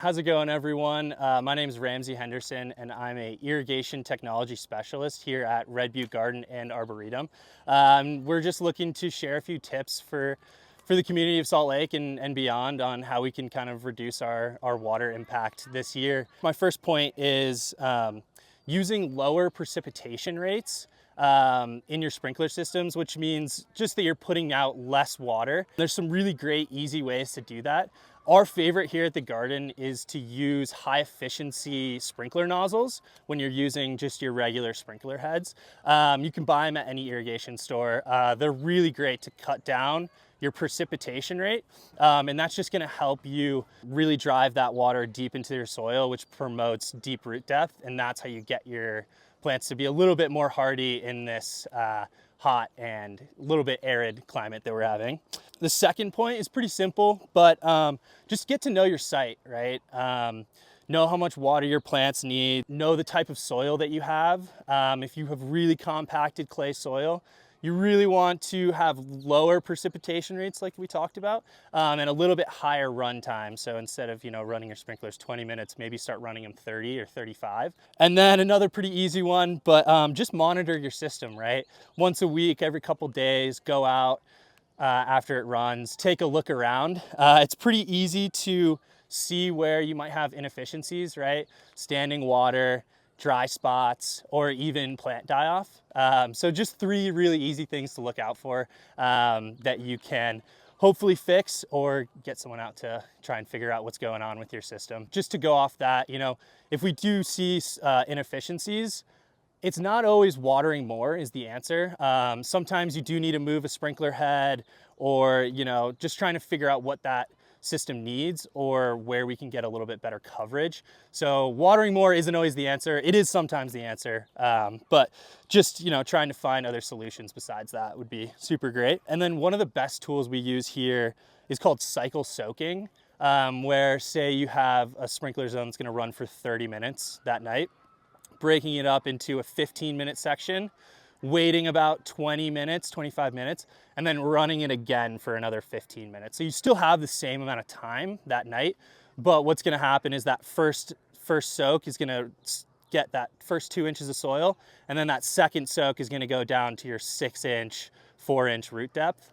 How's it going, everyone? My name is Ramsey Henderson, and I'm a irrigation technology specialist here at Red Butte Garden and Arboretum. We're just looking to share a few tips for the community of Salt Lake and beyond on how we can kind of reduce our water impact this year. My first point is using lower precipitation rates in your sprinkler systems, which means just that you're putting out less water. There's some really great, easy ways to do that. Our favorite here at the garden is to use high efficiency sprinkler nozzles when you're using just your regular sprinkler heads. You can buy them at any irrigation store. They're really great to cut down your precipitation rate, and that's just going to help you really drive that water deep into your soil, which promotes deep root depth, and that's how you get your plants to be a little bit more hardy in this hot and a little bit arid climate that we're having. The second point is pretty simple, but just get to know your site, right? Know how much water your plants need, know the type of soil that you have. If you have really compacted clay soil, you really want to have lower precipitation rates like we talked about, and a little bit higher run time. So instead of running your sprinklers 20 minutes, maybe start running them 30 or 35. And then another pretty easy one, but just monitor your system, right? Once a week, every couple days, go out after it runs, take a look around. It's pretty easy to see where you might have inefficiencies, right? Standing water, dry spots, or even plant die-off. So just three really easy things to look out for that you can hopefully fix or get someone out to try and figure out what's going on with your system. Just to go off that, if we do see inefficiencies, it's not always watering more is the answer. Sometimes you do need to move a sprinkler head or, just trying to figure out what that system needs or where we can get a little bit better coverage. So watering more isn't always the answer. It is sometimes the answer, but just trying to find other solutions besides that would be super great. And then one of the best tools we use here is called cycle soaking, where say you have a sprinkler zone that's going to run for 30 minutes that night, breaking it up into a 15-minute section, waiting about 20 minutes, 25 minutes, and then running it again for another 15 minutes. So you still have the same amount of time that night, but what's gonna happen is that first soak is gonna get that first 2 inches of soil, and then that second soak is gonna go down to your 6-inch, 4-inch root depth.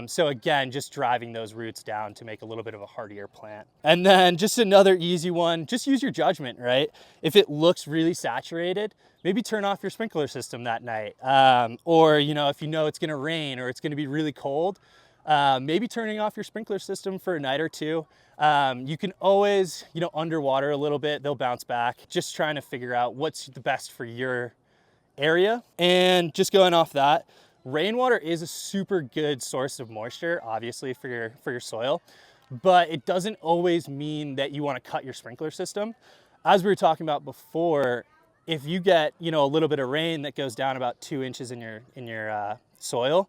So again, just driving those roots down to make a little bit of a hardier plant. And then just another easy one, just use your judgment, right? If it looks really saturated, maybe turn off your sprinkler system that night. Or, if it's gonna rain or it's gonna be really cold, maybe turning off your sprinkler system for a night or two. You can always, underwater a little bit, they'll bounce back. Just trying to figure out what's the best for your area. And just going off that, rainwater is a super good source of moisture, obviously for your soil, but it doesn't always mean that you want to cut your sprinkler system. As we were talking about before, if you get a little bit of rain that goes down about 2 inches in your soil,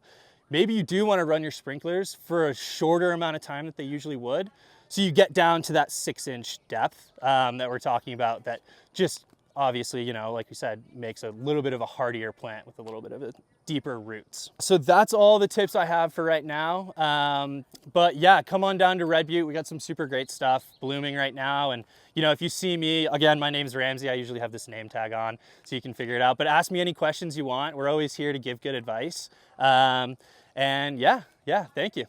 maybe you do want to run your sprinklers for a shorter amount of time that they usually would, so you get down to that 6-inch depth that we're talking about. That just obviously, like we said, makes a little bit of a hardier plant with a little bit of a deeper roots. So that's all the tips I have for right now. But yeah, come on down to Red Butte. We got some super great stuff blooming right now. And if you see me, again, my name's Ramsey. I usually have this name tag on so you can figure it out. But ask me any questions you want. We're always here to give good advice. And yeah, thank you.